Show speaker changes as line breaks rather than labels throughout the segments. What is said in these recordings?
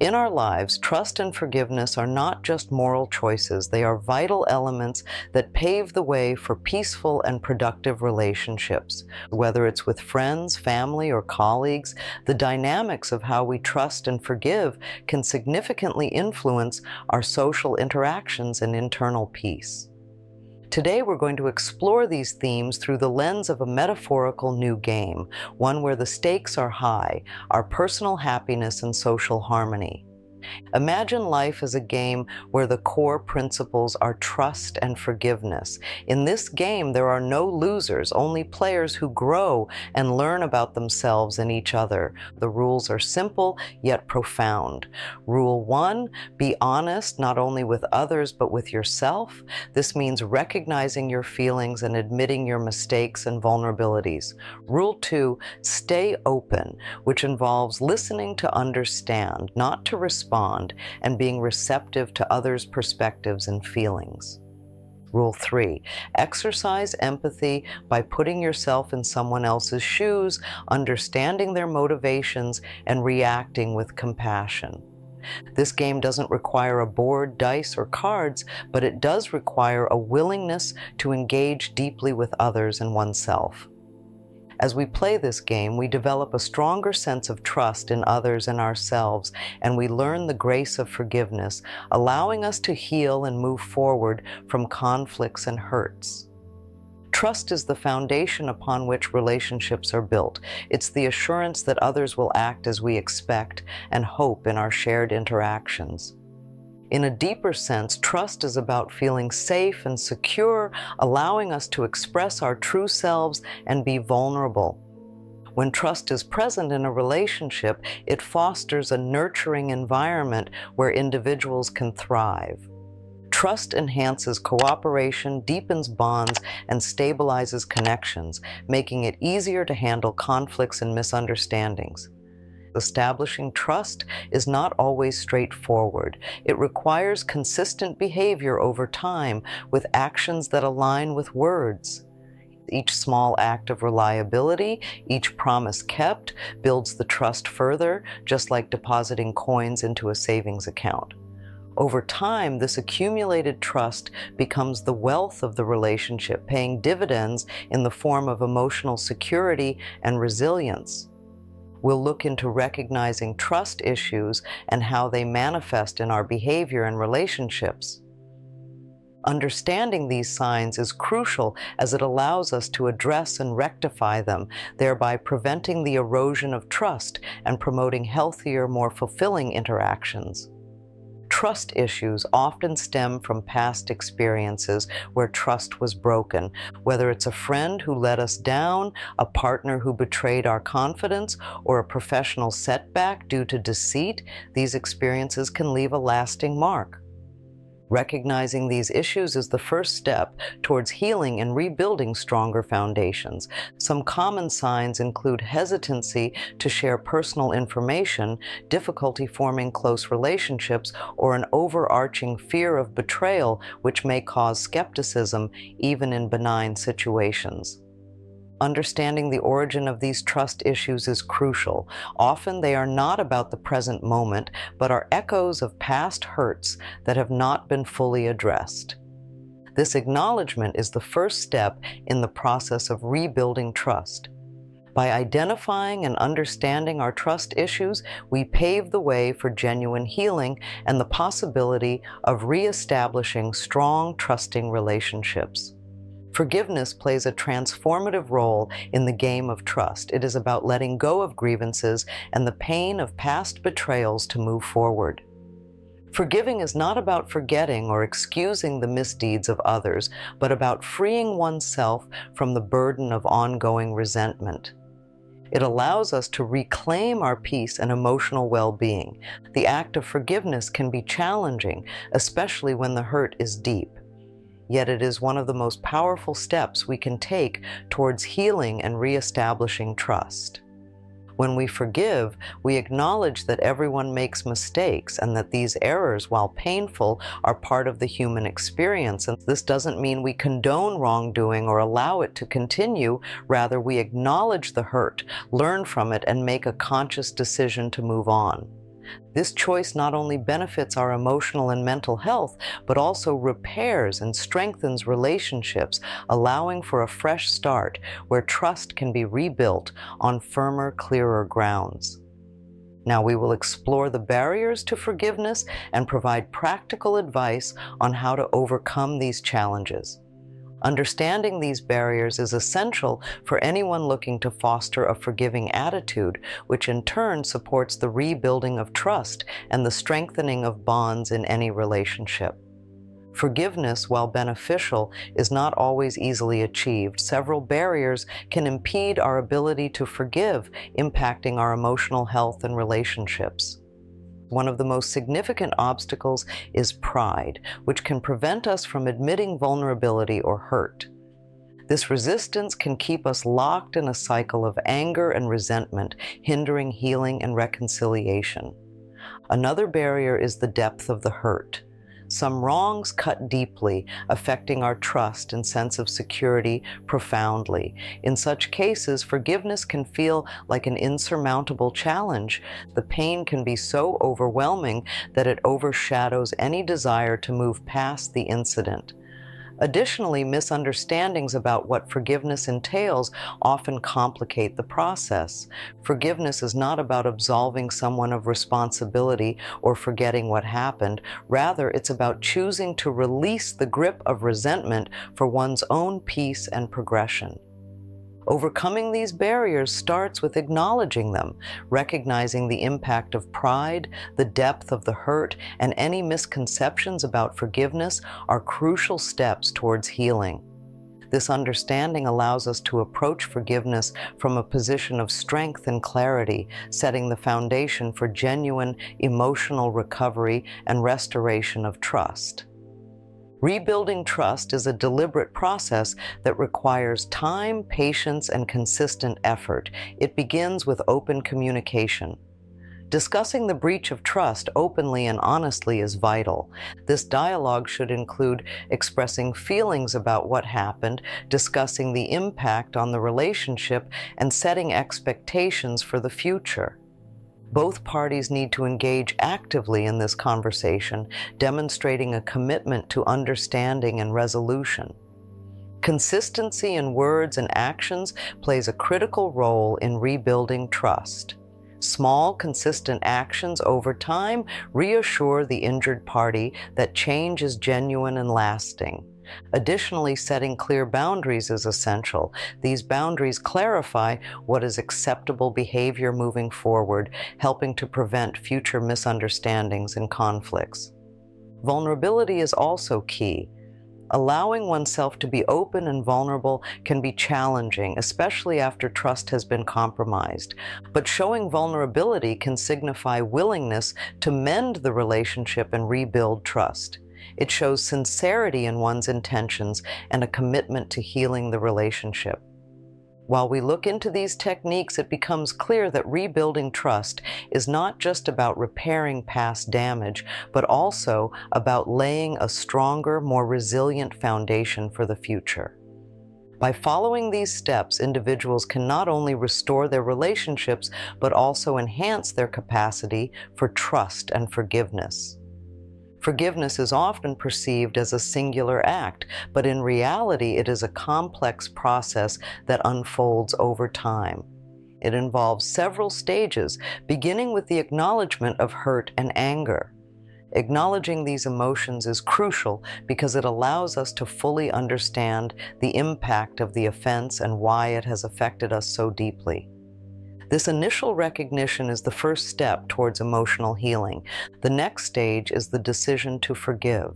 In our lives, trust and forgiveness are not just moral choices, they are vital elements that pave the way for peaceful and productive relationships. Whether it's with friends, family, or colleagues, the dynamics of how we trust and forgive can significantly influence our social interactions and internal peace. Today we're going to explore these themes through the lens of a metaphorical new game, one where the stakes are high, our personal happiness and social harmony. Imagine life as a game where the core principles are trust and forgiveness. In this game, there are no losers, only players who grow and learn about themselves and each other. The rules are simple, yet profound. Rule 1, be honest not only with others but with yourself. This means recognizing your feelings and admitting your mistakes and vulnerabilities. Rule 2, stay open, which involves listening to understand, not to respond, and being receptive to others' perspectives and feelings. Rule 3, exercise empathy by putting yourself in someone else's shoes, understanding their motivations, and reacting with compassion. This game doesn't require a board, dice, or cards, but it does require a willingness to engage deeply with others and oneself. As we play this game, we develop a stronger sense of trust in others and ourselves, and we learn the grace of forgiveness, allowing us to heal and move forward from conflicts and hurts. Trust is the foundation upon which relationships are built. It's the assurance that others will act as we expect and hope in our shared interactions. In a deeper sense, trust is about feeling safe and secure, allowing us to express our true selves and be vulnerable. When trust is present in a relationship, it fosters a nurturing environment where individuals can thrive. Trust enhances cooperation, deepens bonds, and stabilizes connections, making it easier to handle conflicts and misunderstandings. Establishing trust is not always straightforward. It requires consistent behavior over time with actions that align with words. Each small act of reliability, each promise kept, builds the trust further, just like depositing coins into a savings account. Over time, this accumulated trust becomes the wealth of the relationship, paying dividends in the form of emotional security and resilience. We'll look into recognizing trust issues and how they manifest in our behavior and relationships. Understanding these signs is crucial as it allows us to address and rectify them, thereby preventing the erosion of trust and promoting healthier, more fulfilling interactions. Trust issues often stem from past experiences where trust was broken, whether it's a friend who let us down, a partner who betrayed our confidence, or a professional setback due to deceit. These experiences can leave a lasting mark. Recognizing these issues is the first step towards healing and rebuilding stronger foundations. Some common signs include hesitancy to share personal information, difficulty forming close relationships, or an overarching fear of betrayal, which may cause skepticism even in benign situations. Understanding the origin of these trust issues is crucial. Often they are not about the present moment, but are echoes of past hurts that have not been fully addressed. This acknowledgement is the first step in the process of rebuilding trust. By identifying and understanding our trust issues, we pave the way for genuine healing and the possibility of reestablishing strong, trusting relationships. Forgiveness plays a transformative role in the game of trust. It is about letting go of grievances and the pain of past betrayals to move forward. Forgiving is not about forgetting or excusing the misdeeds of others, but about freeing oneself from the burden of ongoing resentment. It allows us to reclaim our peace and emotional well-being. The act of forgiveness can be challenging, especially when the hurt is deep. Yet it is one of the most powerful steps we can take towards healing and reestablishing trust. When we forgive, we acknowledge that everyone makes mistakes and that these errors, while painful, are part of the human experience. And this doesn't mean we condone wrongdoing or allow it to continue. Rather, we acknowledge the hurt, learn from it, and make a conscious decision to move on. This choice not only benefits our emotional and mental health, but also repairs and strengthens relationships, allowing for a fresh start where trust can be rebuilt on firmer, clearer grounds. Now we will explore the barriers to forgiveness and provide practical advice on how to overcome these challenges. Understanding these barriers is essential for anyone looking to foster a forgiving attitude, which in turn supports the rebuilding of trust and the strengthening of bonds in any relationship. Forgiveness, while beneficial, is not always easily achieved. Several barriers can impede our ability to forgive, impacting our emotional health and relationships. One of the most significant obstacles is pride, which can prevent us from admitting vulnerability or hurt. This resistance can keep us locked in a cycle of anger and resentment, hindering healing and reconciliation. Another barrier is the depth of the hurt. Some wrongs cut deeply, affecting our trust and sense of security profoundly. In such cases, forgiveness can feel like an insurmountable challenge. The pain can be so overwhelming that it overshadows any desire to move past the incident. Additionally, misunderstandings about what forgiveness entails often complicate the process. Forgiveness is not about absolving someone of responsibility or forgetting what happened. Rather, it's about choosing to release the grip of resentment for one's own peace and progression. Overcoming these barriers starts with acknowledging them, recognizing the impact of pride, the depth of the hurt, and any misconceptions about forgiveness are crucial steps towards healing. This understanding allows us to approach forgiveness from a position of strength and clarity, setting the foundation for genuine emotional recovery and restoration of trust. Rebuilding trust is a deliberate process that requires time, patience, and consistent effort. It begins with open communication. Discussing the breach of trust openly and honestly is vital. This dialogue should include expressing feelings about what happened, discussing the impact on the relationship, and setting expectations for the future. Both parties need to engage actively in this conversation, demonstrating a commitment to understanding and resolution. Consistency in words and actions plays a critical role in rebuilding trust. Small, consistent actions over time reassure the injured party that change is genuine and lasting. Additionally, setting clear boundaries is essential. These boundaries clarify what is acceptable behavior moving forward, helping to prevent future misunderstandings and conflicts. Vulnerability is also key. Allowing oneself to be open and vulnerable can be challenging, especially after trust has been compromised. But showing vulnerability can signify willingness to mend the relationship and rebuild trust. It shows sincerity in one's intentions and a commitment to healing the relationship. While we look into these techniques, it becomes clear that rebuilding trust is not just about repairing past damage, but also about laying a stronger, more resilient foundation for the future. By following these steps, individuals can not only restore their relationships, but also enhance their capacity for trust and forgiveness. Forgiveness is often perceived as a singular act, but in reality it is a complex process that unfolds over time. It involves several stages, beginning with the acknowledgement of hurt and anger. Acknowledging these emotions is crucial because it allows us to fully understand the impact of the offense and why it has affected us so deeply. This initial recognition is the first step towards emotional healing. The next stage is the decision to forgive.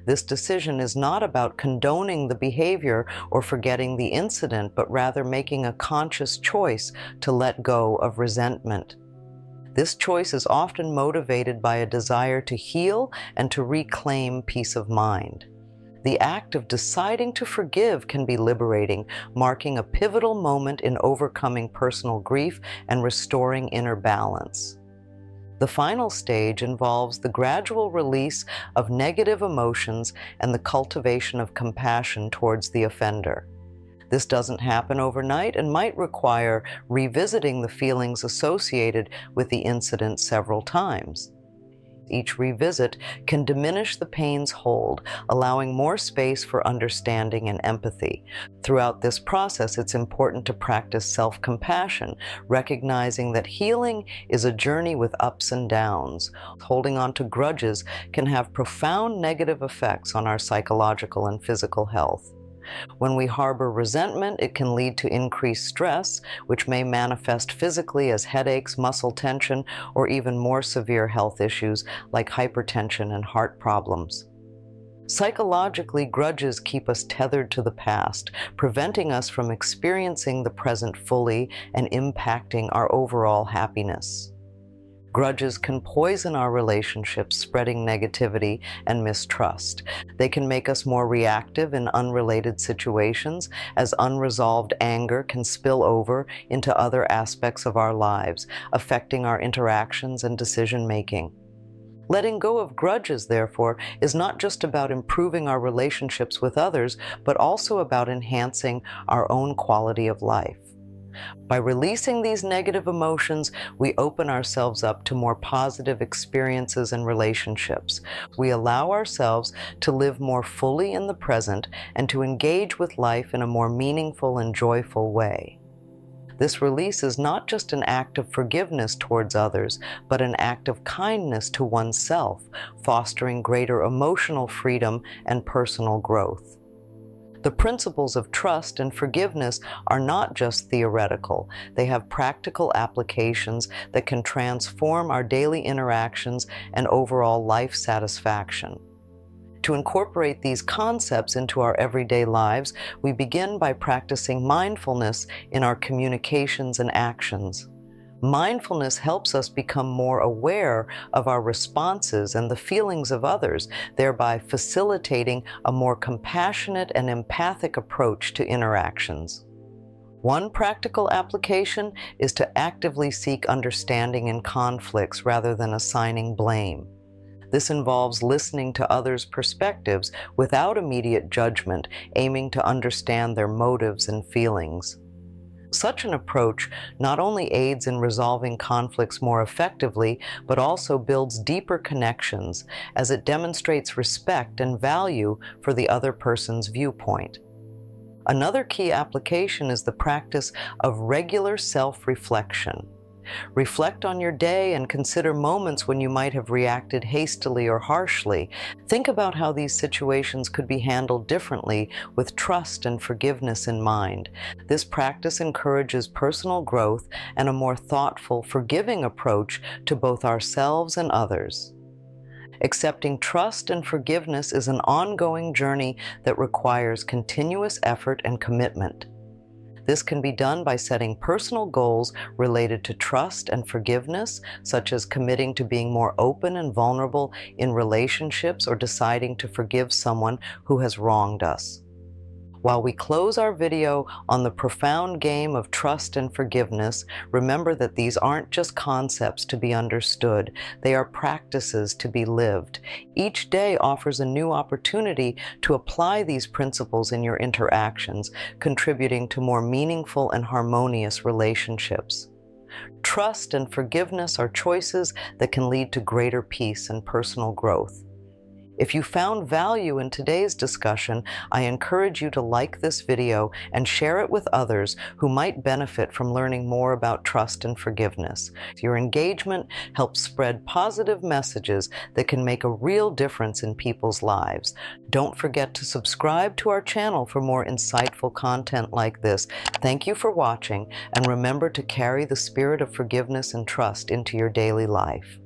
This decision is not about condoning the behavior or forgetting the incident, but rather making a conscious choice to let go of resentment. This choice is often motivated by a desire to heal and to reclaim peace of mind. The act of deciding to forgive can be liberating, marking a pivotal moment in overcoming personal grief and restoring inner balance. The final stage involves the gradual release of negative emotions and the cultivation of compassion towards the offender. This doesn't happen overnight and might require revisiting the feelings associated with the incident several times. Each revisit can diminish the pain's hold, allowing more space for understanding and empathy. Throughout this process, it's important to practice self-compassion, recognizing that healing is a journey with ups and downs. Holding on to grudges can have profound negative effects on our psychological and physical health. When we harbor resentment, it can lead to increased stress, which may manifest physically as headaches, muscle tension, or even more severe health issues like hypertension and heart problems. Psychologically, grudges keep us tethered to the past, preventing us from experiencing the present fully and impacting our overall happiness. Grudges can poison our relationships, spreading negativity and mistrust. They can make us more reactive in unrelated situations, as unresolved anger can spill over into other aspects of our lives, affecting our interactions and decision-making. Letting go of grudges, therefore, is not just about improving our relationships with others, but also about enhancing our own quality of life. By releasing these negative emotions, we open ourselves up to more positive experiences and relationships. We allow ourselves to live more fully in the present and to engage with life in a more meaningful and joyful way. This release is not just an act of forgiveness towards others, but an act of kindness to oneself, fostering greater emotional freedom and personal growth. The principles of trust and forgiveness are not just theoretical. They have practical applications that can transform our daily interactions and overall life satisfaction. To incorporate these concepts into our everyday lives, we begin by practicing mindfulness in our communications and actions. Mindfulness helps us become more aware of our responses and the feelings of others, thereby facilitating a more compassionate and empathic approach to interactions. One practical application is to actively seek understanding in conflicts rather than assigning blame. This involves listening to others' perspectives without immediate judgment, aiming to understand their motives and feelings. Such an approach not only aids in resolving conflicts more effectively, but also builds deeper connections, as it demonstrates respect and value for the other person's viewpoint. Another key application is the practice of regular self-reflection. Reflect on your day and consider moments when you might have reacted hastily or harshly. Think about how these situations could be handled differently with trust and forgiveness in mind. This practice encourages personal growth and a more thoughtful, forgiving approach to both ourselves and others. Accepting trust and forgiveness is an ongoing journey that requires continuous effort and commitment. This can be done by setting personal goals related to trust and forgiveness, such as committing to being more open and vulnerable in relationships or deciding to forgive someone who has wronged us. While we close our video on the profound game of trust and forgiveness, remember that these aren't just concepts to be understood, they are practices to be lived. Each day offers a new opportunity to apply these principles in your interactions, contributing to more meaningful and harmonious relationships. Trust and forgiveness are choices that can lead to greater peace and personal growth. If you found value in today's discussion, I encourage you to like this video and share it with others who might benefit from learning more about trust and forgiveness. Your engagement helps spread positive messages that can make a real difference in people's lives. Don't forget to subscribe to our channel for more insightful content like this. Thank you for watching, and remember to carry the spirit of forgiveness and trust into your daily life.